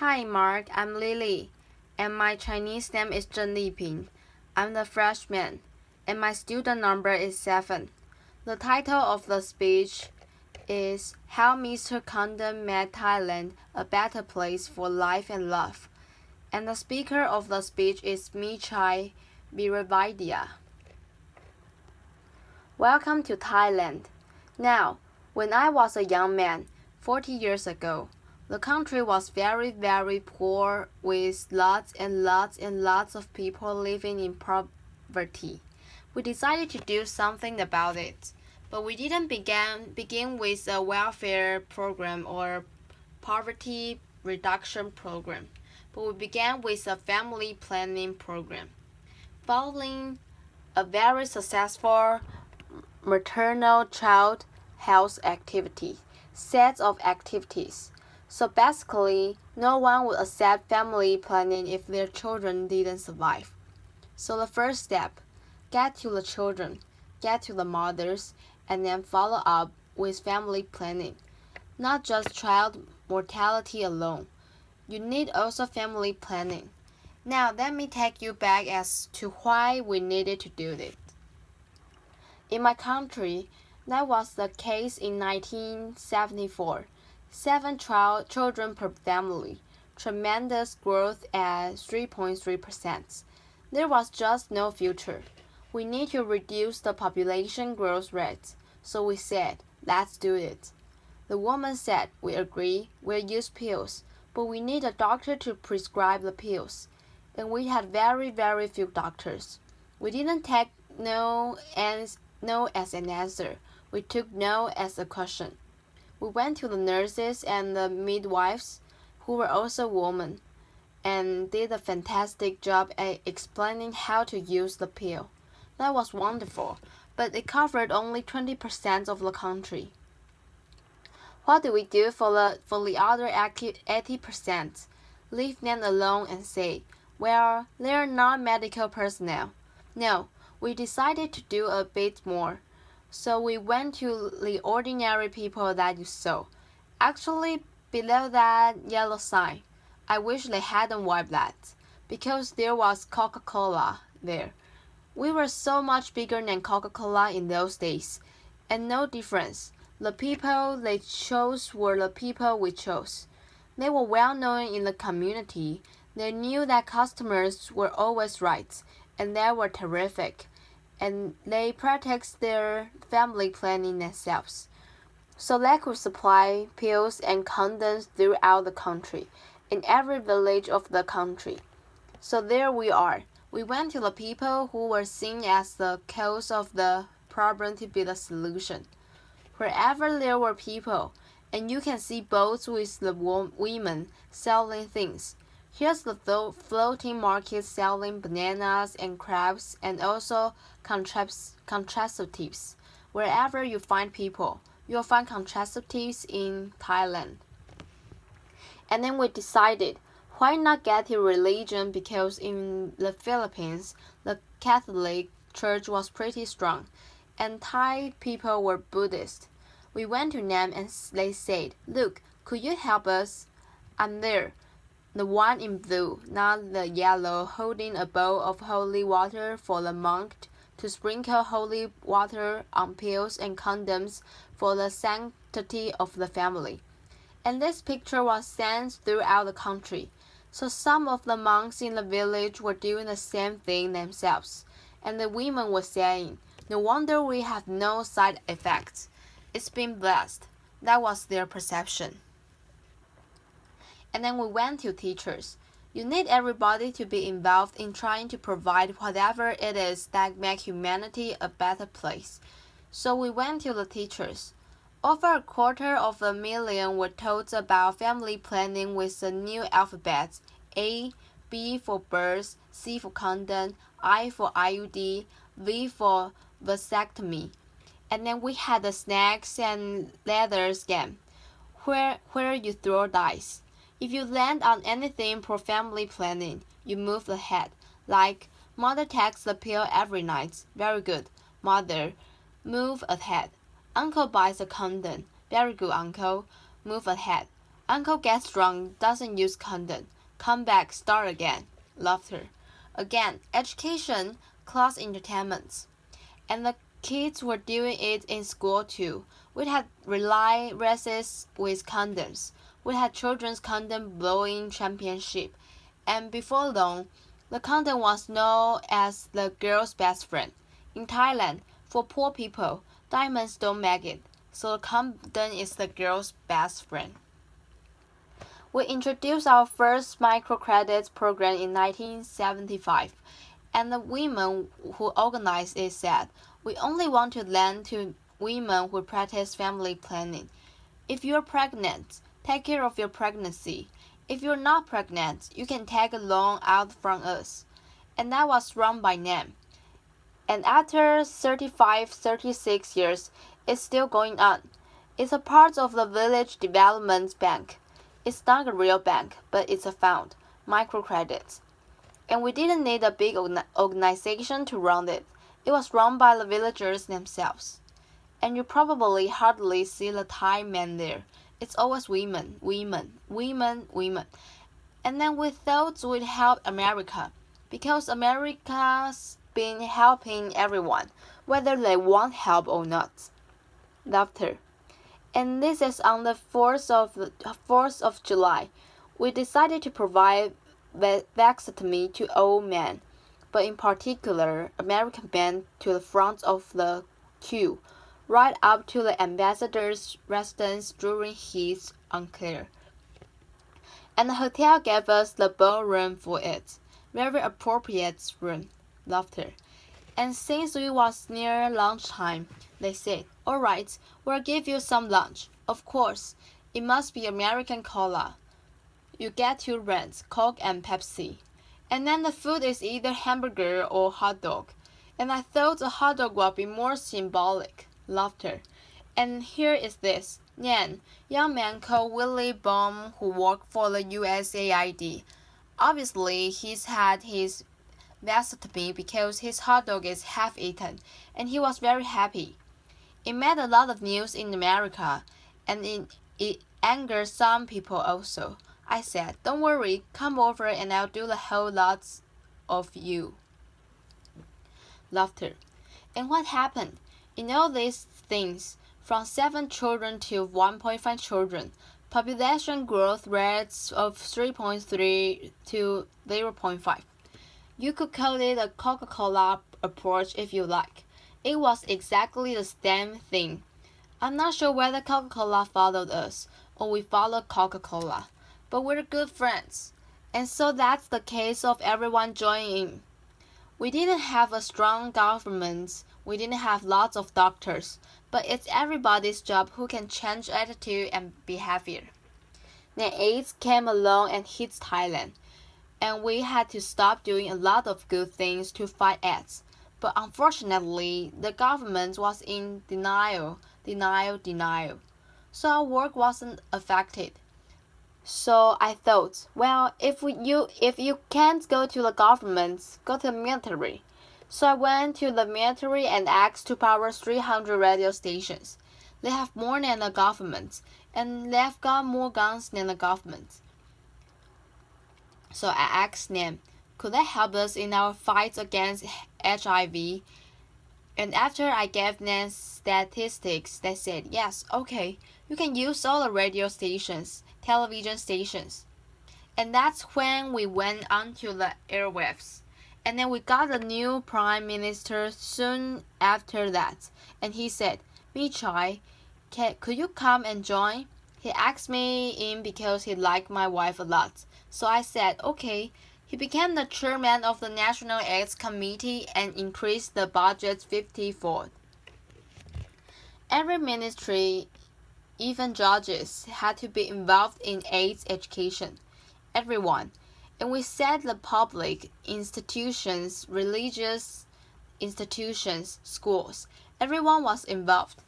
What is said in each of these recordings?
Hi Mark, I'm Lily, and my Chinese name is Zheng Liping. I'm the freshman, and my student number is 7. The title of the speech is How Mr. Condon Made Thailand a Better Place for Life and Love, and the speaker of the speech is Mechai, Viravaidya. Welcome to Thailand. Now, when I was a young man, 40 years ago, the country was very, very poor with lots and lots and lots of people living in poverty. We decided to do something about it, but we didn't begin with a welfare program or poverty reduction program, but we began with a family planning program. Following a very successful maternal child health activity, sets of activities. So basically, no one would accept family planning if their children didn't survive. So the first step, get to the children, get to the mothers, and then follow up with family planning. Not just child mortality alone. You need also family planning. Now let me take you back as to why we needed to do it. In my country, that was the case in 1974. 7 children per family, tremendous growth at 3.3%. There was just no future. We need to reduce the population growth rate, so we said, let's do it. The woman said, we agree, we'll use pills, but we need a doctor to prescribe the pills. And we had very, very few doctors. We didn't take no as an answer. We took no as a question. We went to the nurses and the midwives, who were also women, and did a fantastic job at explaining how to use the pill. That was wonderful, but it covered only 20% of the country. What do we do for the other 80%? Leave them alone and say, well, they're not medical personnel. No, we decided to do a bit more. So we went to the ordinary people that you saw. Actually, below that yellow sign, I wish they hadn't wiped that, because there was Coca-Cola there. We were so much bigger than Coca-Cola in those days, and no difference. The people they chose were the people we chose. They were well known in the community. They knew that customers were always right, and they were terrific. And they practiced their family planning themselves. So they could supply pills and condoms throughout the country, in every village of the country. So there we are. We went to the people who were seen as the cause of the problem to be the solution. Wherever there were people, and you can see boats with the women selling things. Here's the floating market selling bananas and crabs and also contraceptives. Wherever you find people, you'll find contraceptives in Thailand. And then we decided, why not get to religion, because in the Philippines, the Catholic Church was pretty strong, and Thai people were Buddhist. We went to them and they said, look, could you help us? I'm there. The one in blue, not the yellow, holding a bowl of holy water for the monk to sprinkle holy water on pills and condoms for the sanctity of the family. And this picture was sent throughout the country. So some of the monks in the village were doing the same thing themselves. And the women were saying, no wonder we have no side effects. It's been blessed. That was their perception. And then we went to teachers. You need everybody to be involved in trying to provide whatever it is that makes humanity a better place. So we went to the teachers. Over 250,000 were taught about family planning with the new alphabets: A, B for birds, C for condom, I for IUD, V for vasectomy. And then we had the snacks and leathers game, where you throw dice. If you land on anything for family planning, you move ahead. Like, mother takes the pill every night. Very good. Mother, move ahead. Uncle buys a condom. Very good, uncle. Move ahead. Uncle gets drunk, doesn't use condom. Come back, start again. Laughter. Again, education, class entertainments. And the kids were doing it in school too. We had relay races with condoms. We had children's condom blowing championship. And before long, the condom was known as the girl's best friend. In Thailand, for poor people, diamonds don't make it, so the condom is the girl's best friend. We introduced our first microcredits program in 1975, and the women who organized it said, "We only want to lend to women who practice family planning. If you're pregnant, take care of your pregnancy. If you're not pregnant, you can take a loan out from us." And that was run by them. And after 36 years, it's still going on. It's a part of the Village Development Bank. It's not a real bank, but it's a fund, microcredits. And we didn't need a big organization to run it. It was run by the villagers themselves. And you probably hardly see the Thai men there. It's always women, women, women, women. And then we thought we'd help America, because America's been helping everyone, whether they want help or not. Laughter. And this is on the 4th of July. We decided to provide vasectomy to old men, but in particular, American men to the front of the queue, right up to the ambassador's residence during his unclear. And the hotel gave us the ballroom for it. Very appropriate room. Laughter. And since it was near lunchtime, they said, "All right, we'll give you some lunch. Of course, it must be American cola. You get 2 rents, Coke and Pepsi. And then the food is either hamburger or hot dog. And I thought a hot dog would be more symbolic." Laughter. And here is this. Nyan, young man called Willie Baum who worked for the USAID. Obviously, he's had his vasectomy because his hot dog is half eaten, and he was very happy. It made a lot of news in America, and it angered some people also. I said, "Don't worry, come over and I'll do the whole lot of you." Laughter. And what happened? In all these things, from 7 children to 1.5 children, population growth rates of 3.3 to 0.5. You could call it a Coca-Cola approach if you like. It was exactly the same thing. I'm not sure whether Coca-Cola followed us or we followed Coca-Cola, but we're good friends. And so that's the case of everyone joining in. We didn't have a strong government, we didn't have lots of doctors, but it's everybody's job who can change attitude and behavior. Then AIDS came along and hit Thailand, and we had to stop doing a lot of good things to fight AIDS. But unfortunately, the government was in denial. So our work wasn't affected. So I thought, well, if you can't go to the government, go to the military. So I went to the military and asked to power 300 radio stations. They have more than the government, and they've got more guns than the government. So I asked them, could they help us in our fight against HIV? And after I gave them statistics, they said, yes, okay, you can use all the radio stations, television stations. And that's when we went onto the airwaves. And then we got a new prime minister soon after that. And he said, Mechai, could you come and join? He asked me in because he liked my wife a lot. So I said, okay. He became the chairman of the National AIDS Committee and increased the budget 50-fold. Every ministry, even judges, had to be involved in AIDS education. Everyone. And we said the public, institutions, religious institutions, schools, everyone was involved.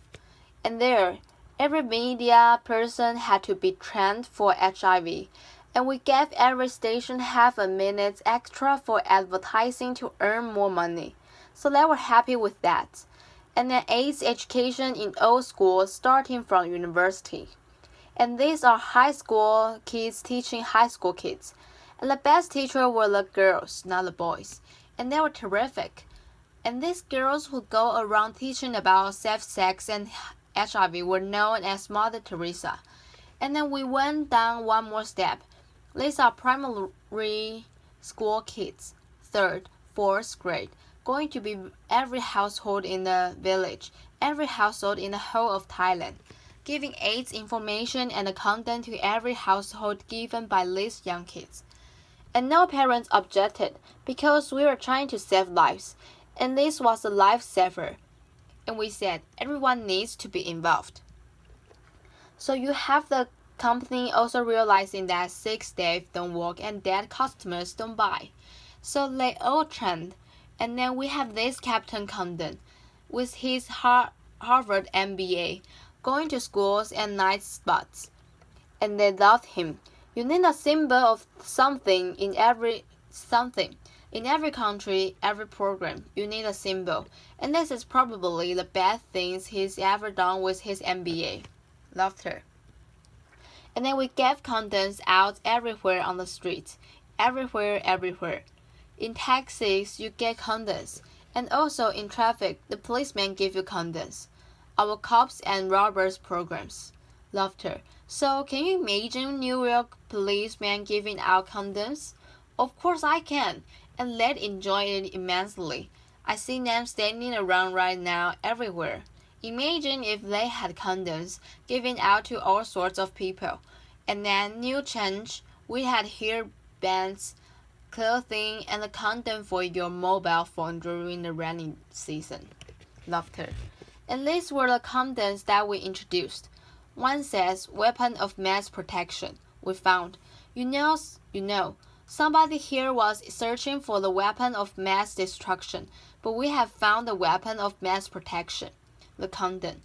And there, every media person had to be trained for HIV. And we gave every station half a minute extra for advertising to earn more money. So they were happy with that. And then AIDS education in all schools starting from university. And these are high school kids teaching high school kids. And the best teacher were the girls, not the boys. And they were terrific. And these girls who go around teaching about safe sex and HIV were known as Mother Teresa. And then we went down one more step. These are primary school kids, 3rd, 4th grade, going to be every household in the village, every household in the whole of Thailand, giving AIDS information and the content to every household given by these young kids. And no parents objected because we were trying to save lives, and this was a lifesaver. And we said everyone needs to be involved. So you have the company also realizing that sick staff don't work and dead customers don't buy. So they all trend. And then we have this Captain Condon with his Harvard MBA, going to schools and night spots. And they loved him. You need a symbol of something in every country, every program. You need a symbol. And this is probably the best things he's ever done with his MBA. Laughter. And then we gave condoms out everywhere on the streets. Everywhere. In taxis, you get condoms. And also in traffic, the policemen give you condoms. Our cops and robbers programs. Laughter. So can you imagine New York policemen giving out condoms? Of course I can, and they'd enjoy it immensely. I see them standing around right now everywhere. Imagine if they had condoms given out to all sorts of people. And then new change, we had hair bands, clothing, and a condom for your mobile phone during the rainy season. Laughter. And these were the condoms that we introduced. One says, weapon of mass protection. We found. You know, somebody here was searching for the weapon of mass destruction, but we have found the weapon of mass protection, the condom.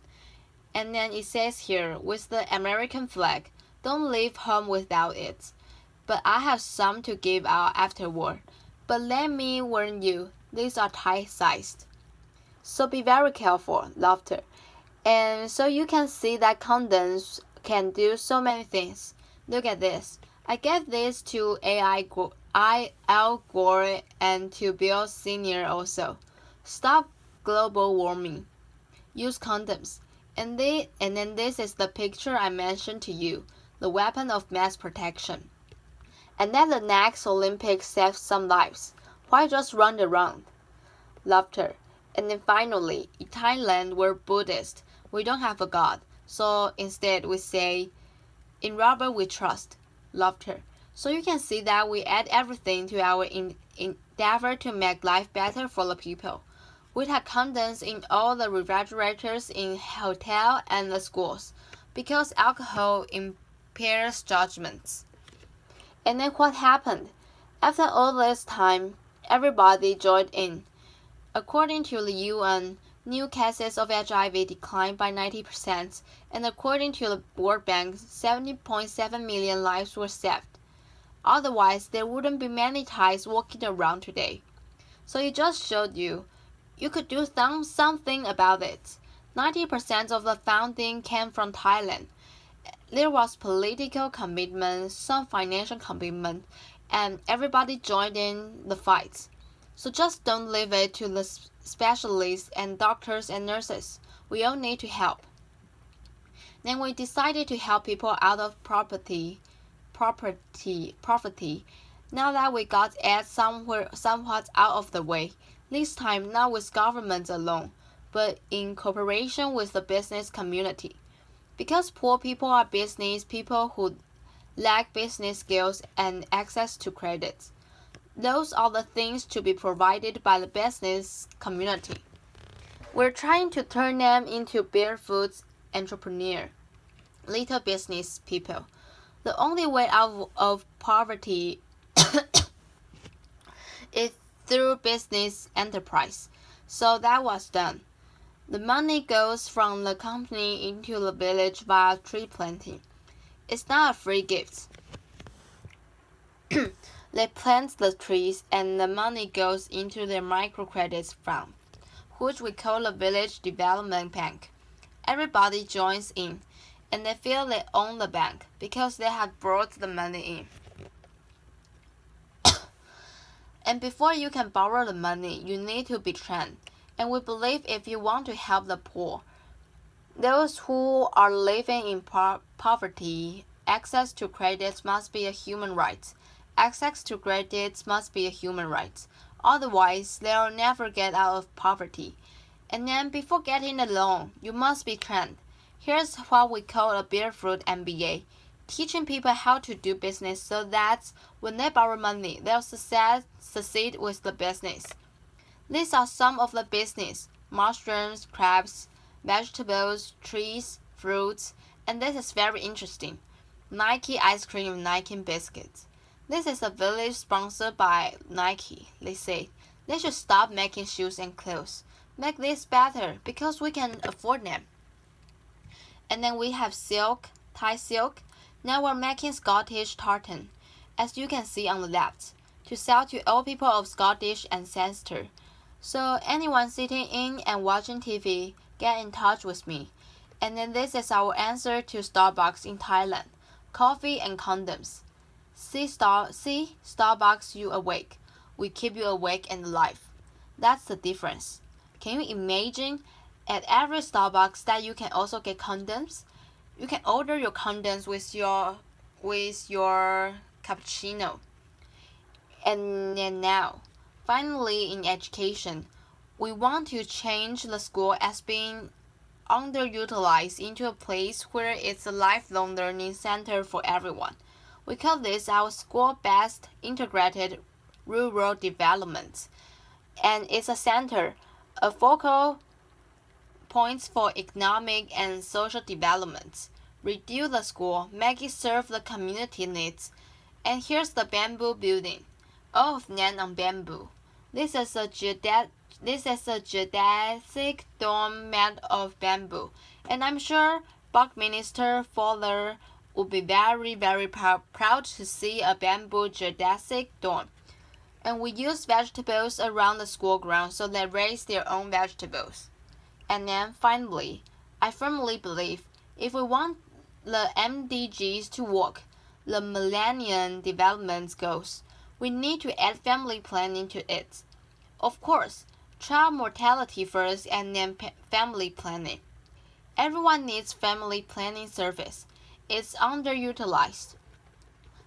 And then it says here, with the American flag, don't leave home without it. But I have some to give out afterward. But let me warn you, these are tight-sized. So be very careful, laughter. And so you can see that condoms can do so many things. Look at this. I gave this to Al Gore and to Bill Sr. also. Stop global warming. Use condoms. And then this is the picture I mentioned to you, the weapon of mass protection. And then the next Olympics saved some lives. Why just run around? Laughter. And then finally, in Thailand, we're Buddhist. We don't have a God. So instead we say, in Robert we trust. Laughter. So you can see that we add everything to our endeavor to make life better for the people. We had condoms in all the refrigerators in hotel and the schools, because alcohol impairs judgments. And then what happened? After all this time, everybody joined in. According to the UN, new cases of HIV declined by 90%, and according to the World Bank, 70.7 million lives were saved. Otherwise, there wouldn't be many Thais walking around today. So it just showed you could do something about it. 90% of the funding came from Thailand. There was political commitment, some financial commitment, and everybody joined in the fight. So just don't leave it to the specialists and doctors and nurses. We all need to help. Then we decided to help people out of poverty. Now that we got it somewhat out of the way, this time not with government alone, but in cooperation with the business community. Because poor people are business people who lack business skills and access to credit. Those are the things to be provided by the business community. We're trying to turn them into barefoot entrepreneur, little business people. The only way out of poverty is through business enterprise. So that was done. The money goes from the company into the village via tree planting. It's not a free gift. They plant the trees and the money goes into their microcredit fund, which we call the Village Development Bank. Everybody joins in, and they feel they own the bank because they have brought the money in. And before you can borrow the money, you need to be trained. And we believe if you want to help the poor, those who are living in poverty, access to credit must be a human right. Access to credit must be a human right. Otherwise, they'll never get out of poverty. And then before getting a loan, you must be trained. Here's what we call a barefoot MBA, teaching people how to do business so that when they borrow money, they'll succeed with the business. These are some of the business: mushrooms, crabs, vegetables, trees, fruits, and this is very interesting. Nike ice cream and Nike biscuits. This is a village sponsored by Nike. They say they should stop making shoes and clothes. Make this better because we can afford them. And then we have silk, Thai silk. Now we're making Scottish tartan, as you can see on the left, to sell to all people of Scottish ancestry. So anyone sitting in and watching TV, get in touch with me. And then this is our answer to Starbucks in Thailand. Coffee and condoms. See Starbucks you awake. We keep you awake and alive. That's the difference. Can you imagine at every Starbucks that you can also get condoms? You can order your condoms with your cappuccino. And then now, finally in education, we want to change the school as being underutilized into a place where it's a lifelong learning center for everyone. We call this our school-based integrated rural development, and it's a center, a focal point for economic and social development. Reduce the school, make it serve the community needs. And here's the bamboo building, all of them on bamboo. This is a geodesic dome made of bamboo, and I'm sure Buckminster Fuller would be very, very proud to see a bamboo geodesic dome. And we use vegetables around the school ground so they raise their own vegetables. And then finally, I firmly believe if we want the MDGs to work, the Millennium Development Goals, we need to add family planning to it. Of course, child mortality first and then family planning. Everyone needs family planning service. It's underutilized.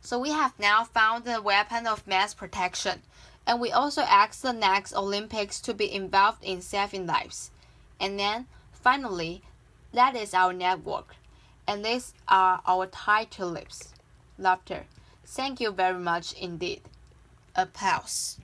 So we have now found the weapon of mass protection, and we also ask the next Olympics to be involved in saving lives. And then, finally, that is our network. And these are our Thai tulips. Laughter. Thank you very much indeed. Applause.